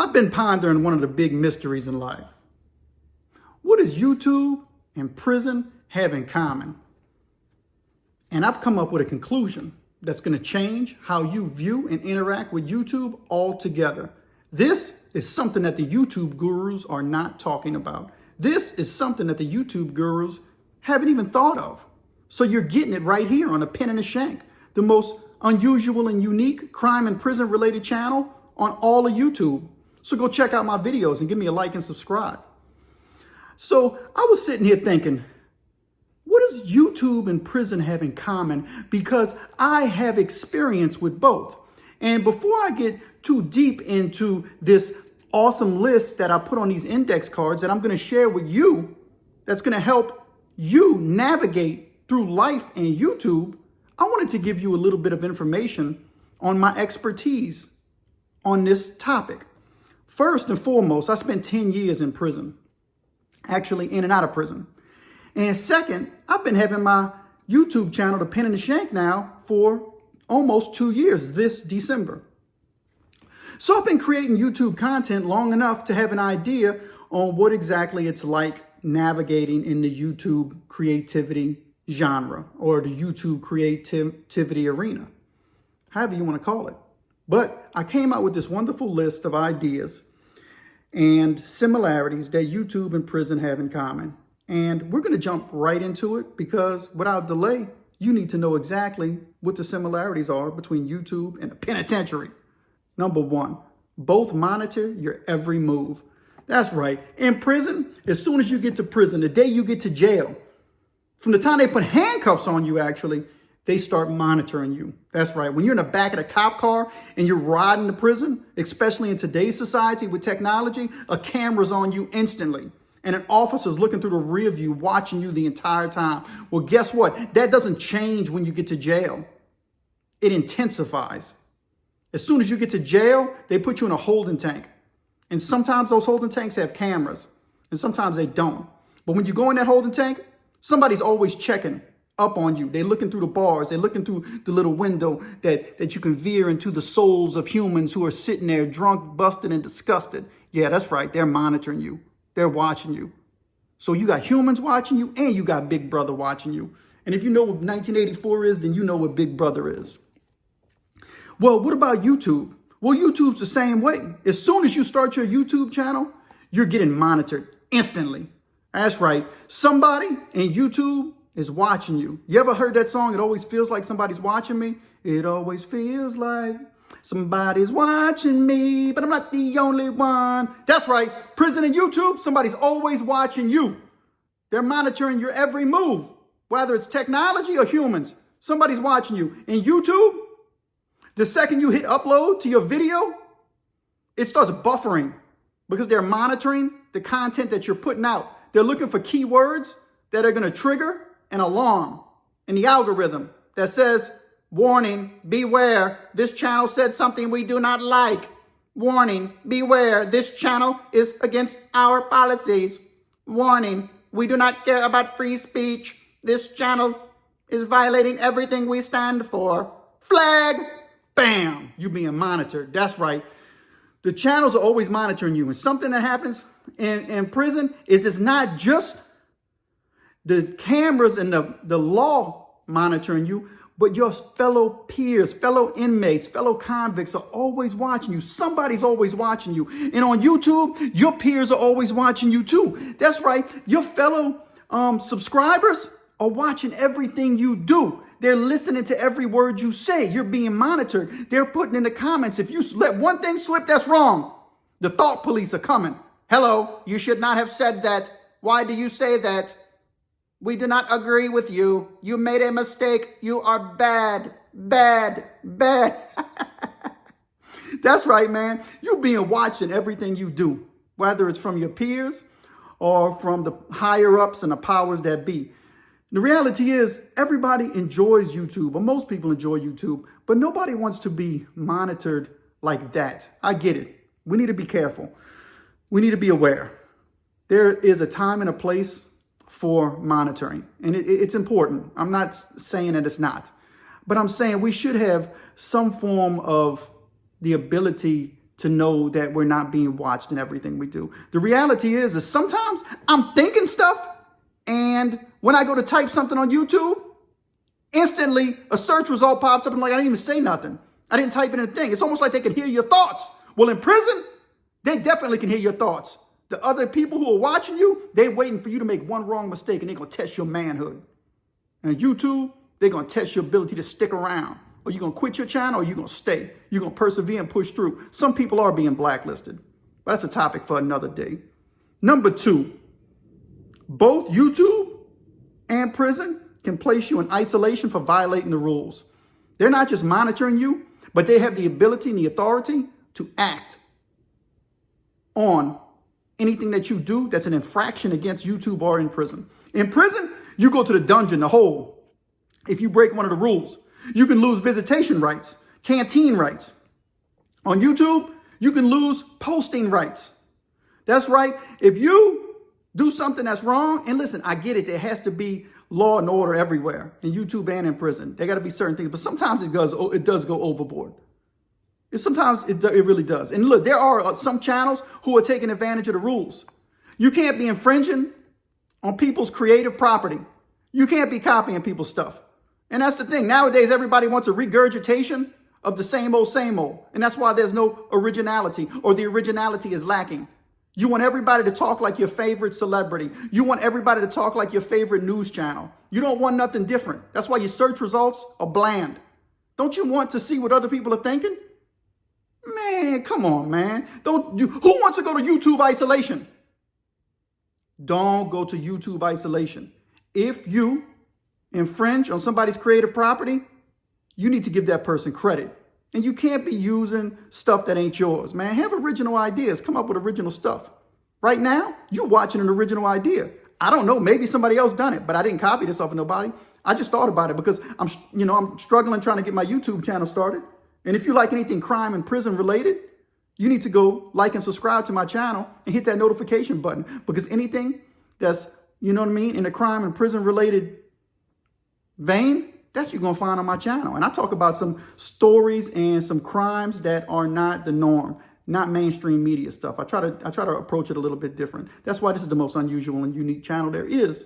I've been pondering one of the big mysteries in life. What does YouTube and prison have in common? And I've come up with a conclusion that's going to change how you view and interact with YouTube altogether. This is something that the YouTube gurus are not talking about. This is something that the YouTube gurus haven't even thought of. So you're getting it right here on a pin and a shank, the most unusual and unique crime and prison related channel on all of YouTube. So go check out my videos and give me a like and subscribe. So I was sitting here thinking, what does YouTube and prison have in common? Because I have experience with both. And before I get too deep into this awesome list that I put on these index cards that I'm going to share with you, that's going to help you navigate through life and YouTube, I wanted to give you a little bit of information on my expertise on this topic. First and foremost, I spent 10 years in prison, actually in and out of prison. And second, I've been having my YouTube channel, The Pin and the Shank, now for almost 2 years this December. So I've been creating YouTube content long enough to have an idea on what exactly it's like navigating in the YouTube creativity genre or the YouTube creativity arena, however you want to call it. But I came out with this wonderful list of ideas and similarities that YouTube and prison have in common. And we're going to jump right into it because without delay, you need to know exactly what the similarities are between YouTube and the penitentiary. Number one, both monitor your every move. That's right. In prison, as soon as you get to prison, the day you get to jail, from the time they put handcuffs on you, actually, they start monitoring you. That's right. When you're in the back of the cop car and you're riding to prison, especially in today's society with technology, a camera's on you instantly. And an officer's looking through the rear view, watching you the entire time. Well, guess what? That doesn't change when you get to jail. It intensifies. As soon as you get to jail, they put you in a holding tank. And sometimes those holding tanks have cameras, and sometimes they don't. But when you go in that holding tank, somebody's always checking up on you. They're looking through the bars. They're looking through the little window that you can veer into the souls of humans who are sitting there drunk, busted, and disgusted. Yeah, that's right. They're monitoring you. They're watching you. So you got humans watching you and you got Big Brother watching you. And if you know what 1984 is, then you know what Big Brother is. Well, what about YouTube? Well, YouTube's the same way. As soon as you start your YouTube channel, you're getting monitored instantly. That's right. Somebody in YouTube is watching you. You ever heard that song? It always feels like somebody's watching me. It always feels like somebody's watching me, but I'm not the only one. That's right. Prison and YouTube, somebody's always watching you. They're monitoring your every move, whether it's technology or humans. Somebody's watching you. In YouTube, the second you hit upload to your video, it starts buffering because they're monitoring the content that you're putting out. They're looking for keywords that are going to trigger an alarm in the algorithm that says, warning, beware, this channel said something we do not like. Warning, beware, this channel is against our policies. Warning, we do not care about free speech. This channel is violating everything we stand for. Flag, bam, you being monitored. That's right. The channels are always monitoring you. And something that happens in prison is it's not just the cameras and the law monitoring you, but your fellow peers, fellow inmates, fellow convicts are always watching you. Somebody's always watching you. And on YouTube, your peers are always watching you too. That's right. Your fellow subscribers are watching everything you do. They're listening to every word you say. You're being monitored. They're putting in the comments, if you let one thing slip, that's wrong. The thought police are coming. Hello, you should not have said that. Why do you say that? We do not agree with you. You made a mistake. You are bad, bad, bad. That's right, man. You're being watched in everything you do, whether it's from your peers or from the higher ups and the powers that be. The reality is everybody enjoys YouTube, or most people enjoy YouTube, but nobody wants to be monitored like that. I get it. We need to be careful. We need to be aware. There is a time and a place for monitoring, and it's important. I'm not saying that it's not, but I'm saying we should have some form of the ability to know that we're not being watched in everything we do. The reality is sometimes I'm thinking stuff, and when I go to type something on YouTube, instantly a search result pops up and like, I didn't even say nothing. I didn't type in a thing. It's almost like they can hear your thoughts. Well, in prison, they definitely can hear your thoughts. The other people who are watching you, they're waiting for you to make one wrong mistake and they're going to test your manhood. And YouTube, they're going to test your ability to stick around. Are you going to quit your channel or are you going to stay? You're going to persevere and push through. Some people are being blacklisted, but that's a topic for another day. Number 2, both YouTube and prison can place you in isolation for violating the rules. They're not just monitoring you, but they have the ability and the authority to act on anything that you do that's an infraction against YouTube or in prison. In prison, you go to the dungeon, the hole. If you break one of the rules, you can lose visitation rights, canteen rights. On YouTube, you can lose posting rights. That's right. If you do something that's wrong, and listen, I get it. There has to be law and order everywhere in YouTube and in prison. There got to be certain things, but sometimes it does go overboard. Sometimes it really does. And look, there are some channels who are taking advantage of the rules. You can't be infringing on people's creative property. You can't be copying people's stuff. And that's the thing. Nowadays, everybody wants a regurgitation of the same old, same old. And that's why there's no originality, or the originality is lacking. You want everybody to talk like your favorite celebrity. You want everybody to talk like your favorite news channel. You don't want nothing different. That's why your search results are bland. Don't you want to see what other people are thinking? Man, come on, man. Who wants to go to YouTube isolation? Don't go to YouTube isolation. If you infringe on somebody's creative property, you need to give that person credit. And you can't be using stuff that ain't yours, man. Have original ideas. Come up with original stuff. Right now, you're watching an original idea. I don't know. Maybe somebody else done it, but I didn't copy this off of nobody. I just thought about it because I'm struggling trying to get my YouTube channel started. And if you like anything crime and prison related, you need to go like and subscribe to my channel and hit that notification button, because anything that's, in the crime and prison related vein, that's what you're going to find on my channel. And I talk about some stories and some crimes that are not the norm, not mainstream media stuff. I try to approach it a little bit different. That's why this is the most unusual and unique channel there is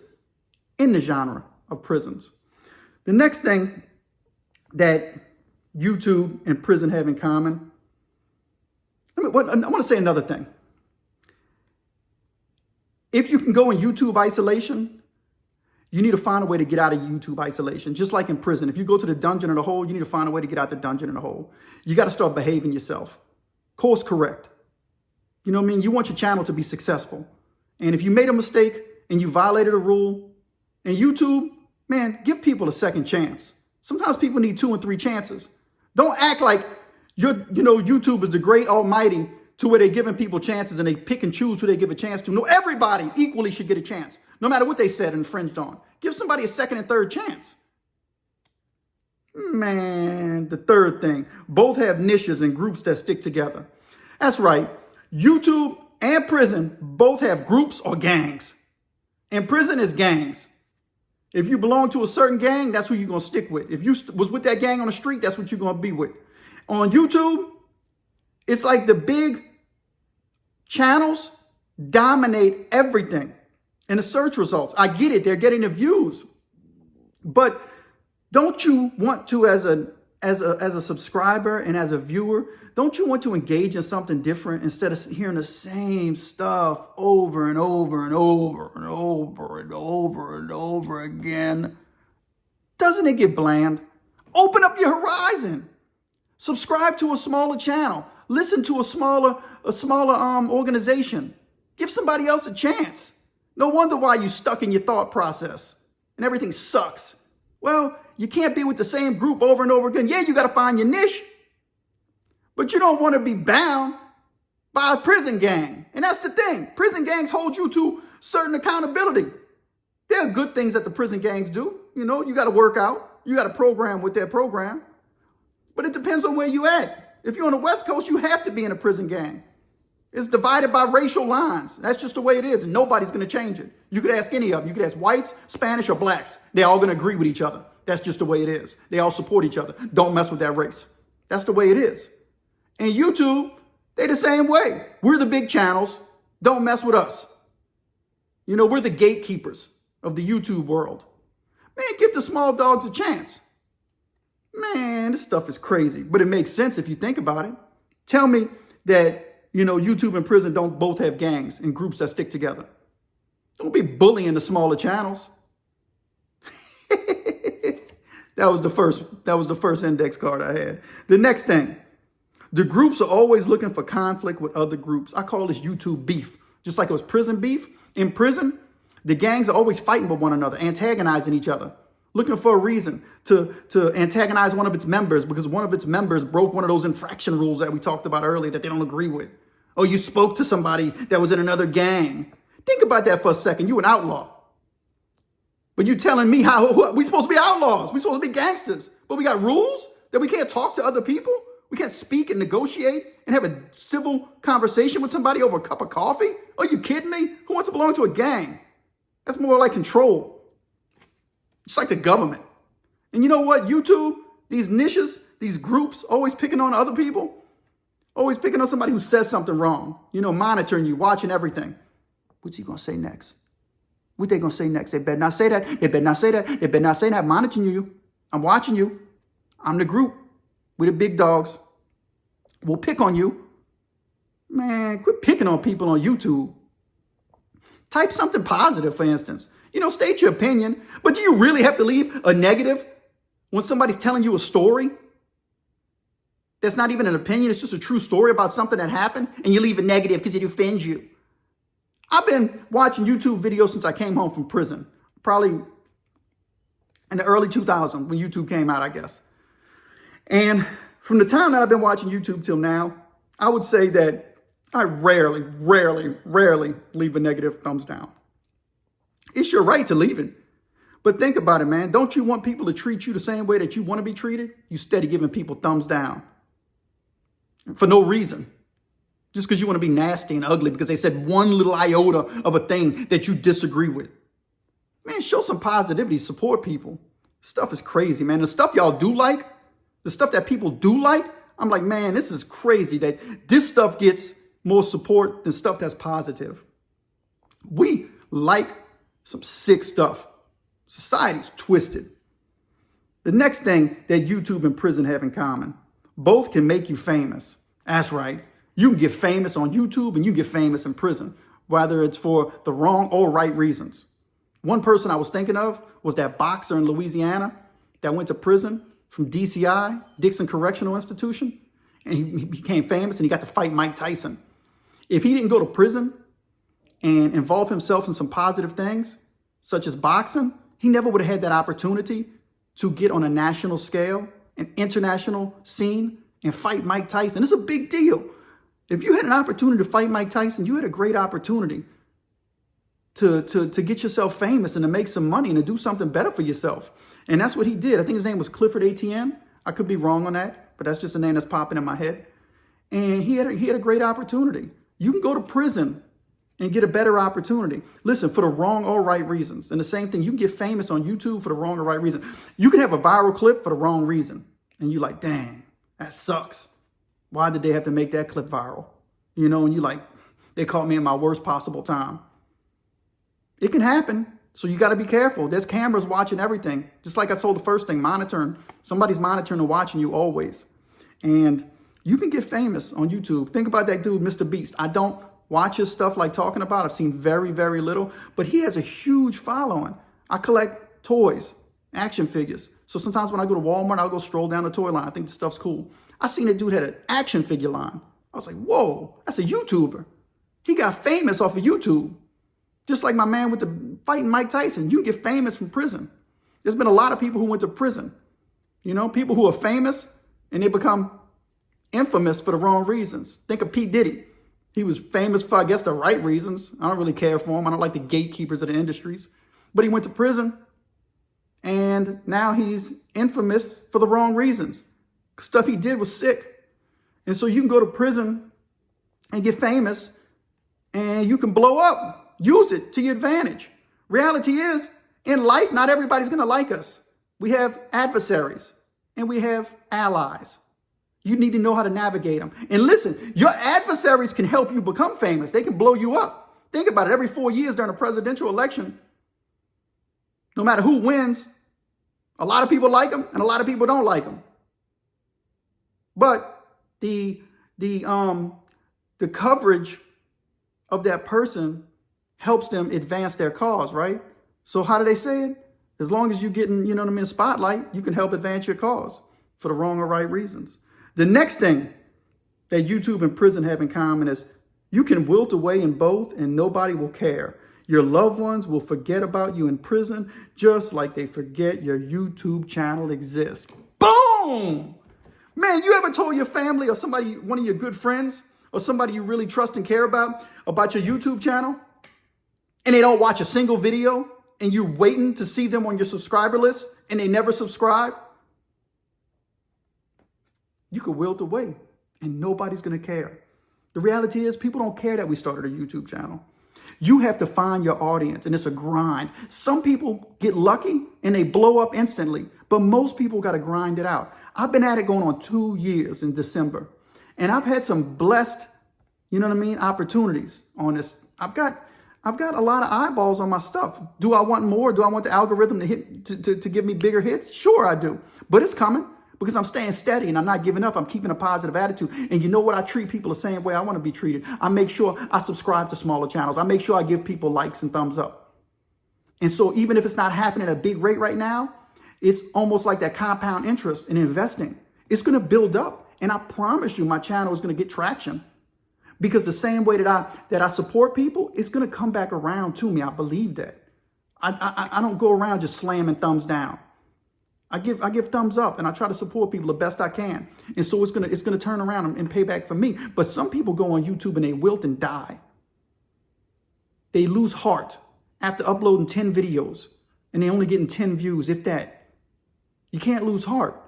in the genre of prisons. The next thing that YouTube and prison have in common, I want to say another thing. If you can go in YouTube isolation, you need to find a way to get out of YouTube isolation. Just like in prison, if you go to the dungeon or the hole, you need to find a way to get out the dungeon and the hole. You got to start behaving yourself. Course correct. You know what I mean? You want your channel to be successful. And if you made a mistake and you violated a rule, and YouTube, man, give people a second chance. Sometimes people need 2 and 3 chances. Don't act like YouTube is the great almighty to where they're giving people chances and they pick and choose who they give a chance to. No, everybody equally should get a chance, no matter what they said and infringed on. Give somebody a second and third chance. Man, the third thing, both have niches and groups that stick together. That's right. YouTube and prison both have groups or gangs. And prison is gangs. If you belong to a certain gang, that's who you're going to stick with. If you was with that gang on the street, that's what you're going to be with. On YouTube, it's like the big channels dominate everything in the search results. I get it. They're getting the views. But don't you want to, as a subscriber and as a viewer, don't you want to engage in something different instead of hearing the same stuff over and over and over and over and over and over again? Doesn't it get bland? Open up your horizon. Subscribe to a smaller channel. Listen to a smaller organization. Give somebody else a chance. No wonder why you're stuck in your thought process and everything sucks. Well, you can't be with the same group over and over again. Yeah, you got to find your niche, but you don't want to be bound by a prison gang. And that's the thing. Prison gangs hold you to certain accountability. There are good things that the prison gangs do. You got to work out. You got to program with their program. But it depends on where you at. If you're on the West Coast, you have to be in a prison gang. It's divided by racial lines. That's just the way it is, and nobody's going to change it. You could ask any of them. You could ask whites, Spanish, or blacks. They're all going to agree with each other. That's just the way it is. They all support each other. Don't mess with that race. That's the way it is. And YouTube, They the same way. We're the big channels. Don't mess with us. You know, we're the gatekeepers of the YouTube world. Man, give the small dogs a chance. Man, this stuff is crazy, but it makes sense if you think about it. Tell me that, you know, YouTube and prison don't both have gangs and groups that stick together. Don't be bullying the smaller channels. That was the first index card I had. The next thing, the groups are always looking for conflict with other groups. I call this YouTube beef, just like it was prison beef. In prison, the gangs are always fighting with one another, antagonizing each other, looking for a reason to antagonize one of its members because one of its members broke one of those infraction rules that we talked about earlier that they don't agree with. Or you spoke to somebody that was in another gang. Think about that for a second. You an outlaw. But you telling me how we supposed to be outlaws. We supposed to be gangsters. But we got rules that we can't talk to other people. We can't speak and negotiate and have a civil conversation with somebody over a cup of coffee. Are you kidding me? Who wants to belong to a gang? That's more like control. It's like the government. And you know what? YouTube, these niches, these groups, always picking on other people, always picking on somebody who says something wrong, you know, monitoring you, watching everything. What's he going to say next? What they going to say next? They better not say that. They better not say that. They better not say that. I'm monitoring you. I'm watching you. I'm the group. We're the big dogs. We'll pick on you. Man, quit picking on people on YouTube. Type something positive, for instance. You know, state your opinion. But do you really have to leave a negative when somebody's telling you a story that's not even an opinion? It's just a true story about something that happened, and you leave a negative because it offends you. I've been watching YouTube videos since I came home from prison, probably in the early 2000s when YouTube came out, I guess. And from the time that I've been watching YouTube till now, I would say that I rarely leave a negative thumbs down. It's your right to leave it. But think about it, man. Don't you want people to treat you the same way that you want to be treated? You steady giving people thumbs down for no reason. Just because you want to be nasty and ugly because they said one little iota of a thing that you disagree with. Man, show some positivity, support people. Stuff is crazy, man. The stuff y'all do like, the stuff that people do like, I'm like, man, this is crazy that this stuff gets more support than stuff that's positive. We like some sick stuff. Society's twisted. The next thing that YouTube and prison have in common, both can make you famous. That's right. You can get famous on YouTube and you can get famous in prison, whether it's for the wrong or right reasons. One person I was thinking of was that boxer in Louisiana that went to prison from DCI, Dixon Correctional Institution, and he became famous and he got to fight Mike Tyson. If he didn't go to prison and involve himself in some positive things, such as boxing, he never would have had that opportunity to get on a national scale, an international scene, and fight Mike Tyson. It's a big deal. If you had an opportunity to fight Mike Tyson, you had a great opportunity to get yourself famous and to make some money and to do something better for yourself. And that's what he did. I think his name was Clifford ATN. I could be wrong on that, but that's just a name that's popping in my head. And he had a great opportunity. You can go to prison and get a better opportunity. Listen, for the wrong or right reasons. And the same thing, you can get famous on YouTube for the wrong or right reason. You can have a viral clip for the wrong reason. And you're like, dang, that sucks. Why did they have to make that clip viral? You know, and you like, they caught me in my worst possible time. It can happen. So you got to be careful. There's cameras watching everything. Just like I told the first thing, monitoring. Somebody's monitoring and watching you always. And you can get famous on YouTube. Think about that dude, Mr. Beast. I don't watch his stuff like talking about. I've seen very, very little. But he has a huge following. I collect toys, action figures. So sometimes when I go to Walmart, I'll go stroll down the toy line. I think the stuff's cool. I seen a dude had an action figure line. I was like, whoa, that's a YouTuber. He got famous off of YouTube. Just like my man with the fighting Mike Tyson. You get famous from prison. There's been a lot of people who went to prison. You know, people who are famous and they become infamous for the wrong reasons. Think of P. Diddy. He was famous for, I guess, the right reasons. I don't really care for him. I don't like the gatekeepers of the industries. But he went to prison and now he's infamous for the wrong reasons. Stuff he did was sick. And so you can go to prison and get famous and you can blow up. Use it to your advantage. Reality is, in life, not everybody's going to like us. We have adversaries and we have allies. You need to know how to navigate them. And listen, your adversaries can help you become famous. They can blow you up. Think about it. Every 4 years during a presidential election, no matter who wins, a lot of people like them and a lot of people don't like them. But the coverage of that person helps them advance their cause, right? So how do they say it? As long as you're getting, spotlight, you can help advance your cause for the wrong or right reasons. The next thing that YouTube and prison have in common is you can wilt away in both and nobody will care. Your loved ones will forget about you in prison just like they forget your YouTube channel exists. Boom! Man, you ever told your family or somebody, one of your good friends or somebody you really trust and care about your YouTube channel and they don't watch a single video and you're waiting to see them on your subscriber list and they never subscribe? You could wilt away and nobody's going to care. The reality is people don't care that we started a YouTube channel. You have to find your audience, and it's a grind. Some people get lucky and they blow up instantly, but most people got to grind it out. I've been at it going on 2 years in December, and I've had some blessed, opportunities on this. I've got a lot of eyeballs on my stuff. Do I want more? Do I want the algorithm to hit to give me bigger hits? Sure, I do, but it's coming. Because I'm staying steady and I'm not giving up. I'm keeping a positive attitude. And you know what? I treat people the same way I want to be treated. I make sure I subscribe to smaller channels. I make sure I give people likes and thumbs up. And so even if it's not happening at a big rate right now, it's almost like that compound interest in investing. It's going to build up. And I promise you my channel is going to get traction. Because the same way that I support people, it's going to come back around to me. I believe that. I don't go around just slamming thumbs down. I give thumbs up and I try to support people the best I can. And so it's gonna turn around and pay back for me. But some people go on YouTube and they wilt and die. They lose heart after uploading 10 videos and they only getting 10 views, if that. You can't lose heart.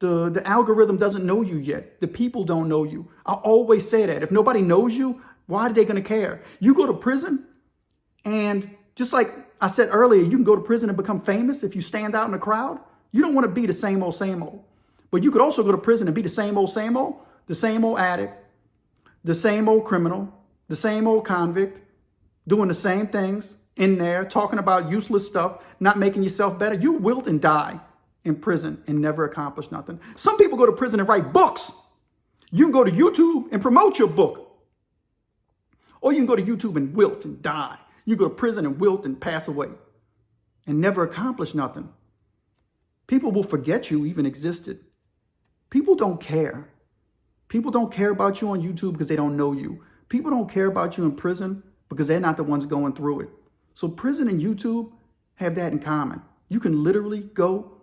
The algorithm doesn't know you yet. The people don't know you. I always say that. If nobody knows you, why are they gonna care? You go to prison and just like I said earlier, you can go to prison and become famous if you stand out in the crowd. You don't want to be the same old. But you could also go to prison and be the same old addict, the same old criminal, the same old convict, doing the same things in there, talking about useless stuff, not making yourself better. You wilt and die in prison and never accomplish nothing. Some people go to prison and write books. You can go to YouTube and promote your book. Or you can go to YouTube and wilt and die. You go to prison and wilt and pass away and never accomplish nothing. People will forget you even existed. People don't care. People don't care about you on YouTube because they don't know you. People don't care about you in prison because they're not the ones going through it. So prison and YouTube have that in common. You can literally go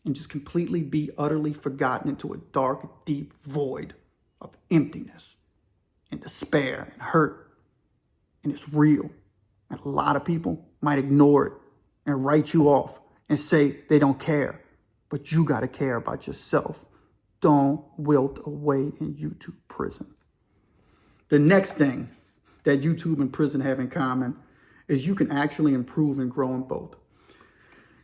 and just completely be utterly forgotten into a dark, deep void of emptiness and despair and hurt. And it's real. And a lot of people might ignore it and write you off and say they don't care. But you got to care about yourself. Don't wilt away in YouTube prison. The next thing that YouTube and prison have in common is you can actually improve and grow in both.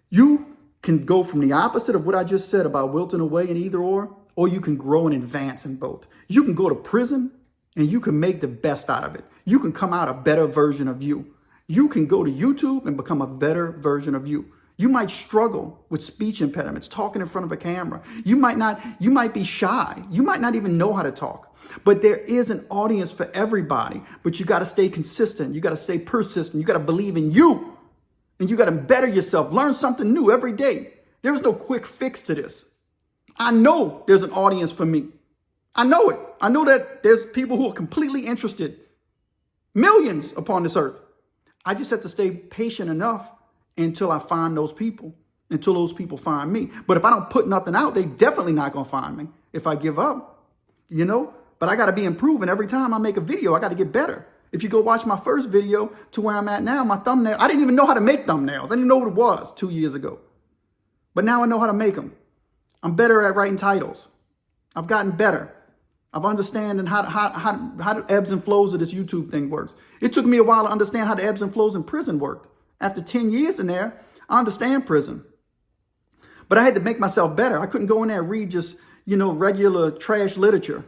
You can go from the opposite of what I just said about wilting away in either or you can grow and advance in both. You can go to prison and you can make the best out of it. You can come out a better version of you. You can go to YouTube and become a better version of you. You might struggle with speech impediments, talking in front of a camera. You might be shy. You might not even know how to talk. But there is an audience for everybody. But you got to stay consistent. You got to stay persistent. You got to believe in you. And you got to better yourself. Learn something new every day. There's no quick fix to this. I know there's an audience for me. I know it. I know that there's people who are completely interested. Millions upon this earth. I just have to stay patient enough until I find those people, until those people find me. But if I don't put nothing out, they definitely not going to find me if I give up, But I got to be improving every time I make a video. I got to get better. If you go watch my first video to where I'm at now, my thumbnail, I didn't even know how to make thumbnails. I didn't know what it was 2 years ago. But now I know how to make them. I'm better at writing titles. I've gotten better. I've understanding how the ebbs and flows of this YouTube thing works. It took me a while to understand how the ebbs and flows in prison worked. After 10 years in there, I understand prison. But I had to make myself better. I couldn't go in there and read just, regular trash literature.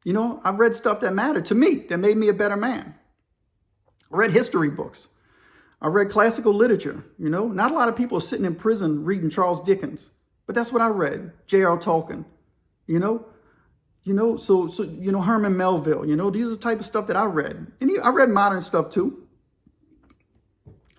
I read stuff that mattered to me, that made me a better man. I read history books. I read classical literature. Not a lot of people are sitting in prison reading Charles Dickens, but that's what I read. J.R. Tolkien, so Herman Melville, these are the type of stuff that I read. And I read modern stuff too.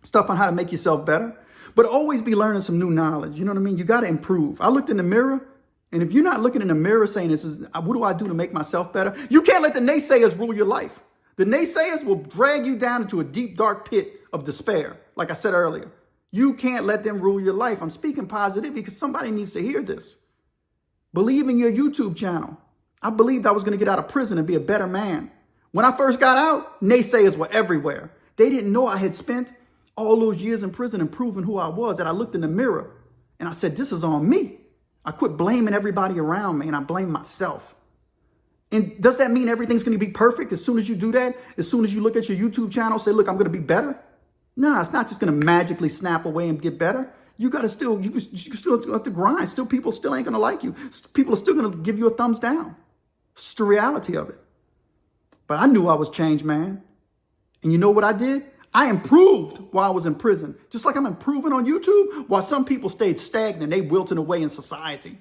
Stuff on how to make yourself better, but always be learning some new knowledge. You know what I mean? You got to improve. I looked in the mirror, and if you're not looking in the mirror saying, what do I do to make myself better? You can't let the naysayers rule your life. The naysayers will drag you down into a deep, dark pit of despair. Like I said earlier, you can't let them rule your life. I'm speaking positively because somebody needs to hear this. Believe in your YouTube channel. I believed I was going to get out of prison and be a better man. When I first got out, naysayers were everywhere. They didn't know I had spent all those years in prison and proving who I was, that I looked in the mirror and I said, this is on me. I quit blaming everybody around me and I blame myself. And does that mean everything's going to be perfect as soon as you do that? As soon as you look at your YouTube channel, say, look, I'm going to be better. No, it's not just going to magically snap away and get better. You got to you still have to grind. People still ain't going to like you. People are still going to give you a thumbs down. It's the reality of it. But I knew I was changed, man. And you know what I did? I improved while I was in prison, just like I'm improving on YouTube, while some people stayed stagnant. They wilting away in society.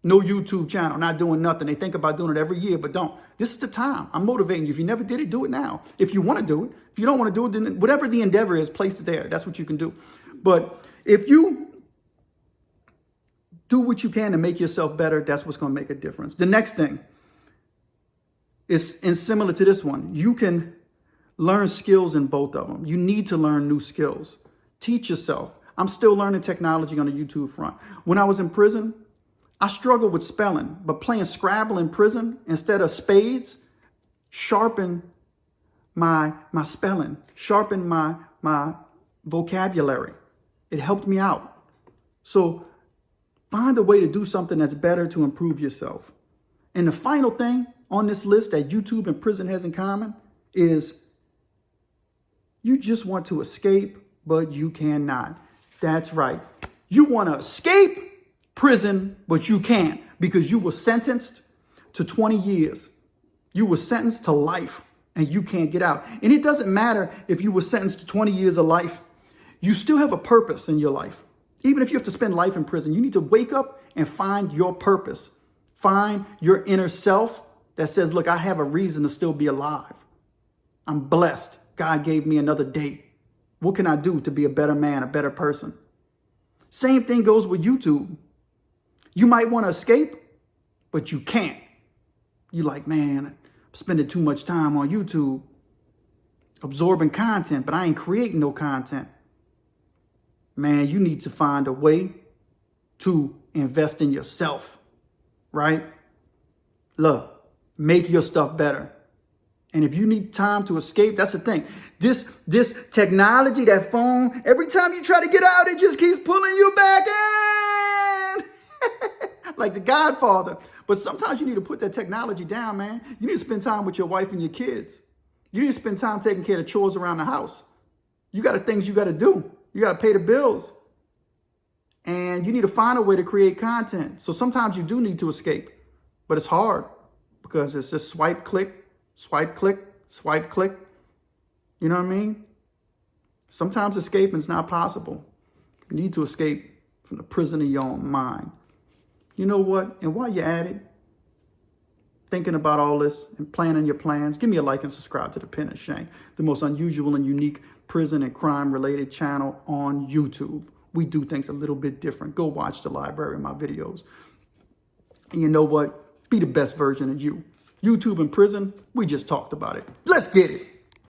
No YouTube channel, not doing nothing. They think about doing it every year, but don't. This is the time. I'm motivating you. If you never did it, do it now. If you want to do it. If you don't want to do it, then whatever the endeavor is, place it there. That's what you can do. But if you do what you can to make yourself better, that's what's going to make a difference. The next thing is, and similar to this one, you can learn skills in both of them. You need to learn new skills. Teach yourself. I'm still learning technology on the YouTube front. When I was in prison, I struggled with spelling, but playing Scrabble in prison instead of spades sharpened my spelling, sharpened my vocabulary. It helped me out. So find a way to do something that's better to improve yourself. And the final thing on this list that YouTube and prison has in common is you just want to escape, but you cannot. That's right. You want to escape prison, but you can't because you were sentenced to 20 years. You were sentenced to life and you can't get out. And it doesn't matter if you were sentenced to 20 years of life. You still have a purpose in your life. Even if you have to spend life in prison, you need to wake up and find your purpose. Find your inner self that says, look, I have a reason to still be alive. I'm blessed. God gave me another day. What can I do to be a better man, a better person? Same thing goes with YouTube. You might want to escape, but you can't. You're like, man, I'm spending too much time on YouTube, absorbing content, but I ain't creating no content. Man, you need to find a way to invest in yourself, right? Look, make your stuff better. And if you need time to escape, that's the thing. This technology, that phone, every time you try to get out, it just keeps pulling you back in. Like the Godfather. But sometimes you need to put that technology down, man. You need to spend time with your wife and your kids. You need to spend time taking care of the chores around the house. You got things you got to do. You got to pay the bills. And you need to find a way to create content. So sometimes you do need to escape. But it's hard because it's just swipe, click, swipe, click, swipe, click. You know what I mean? Sometimes escaping is not possible. You need to escape from the prison of your own mind. You know what? And while you're at it, thinking about all this and planning your plans, give me a like and subscribe to The Pen and Shank, the most unusual and unique prison and crime related channel on YouTube. We do things a little bit different. Go watch the library of my videos. And you know what? Be the best version of you. YouTube and prison, we just talked about it. Let's get it.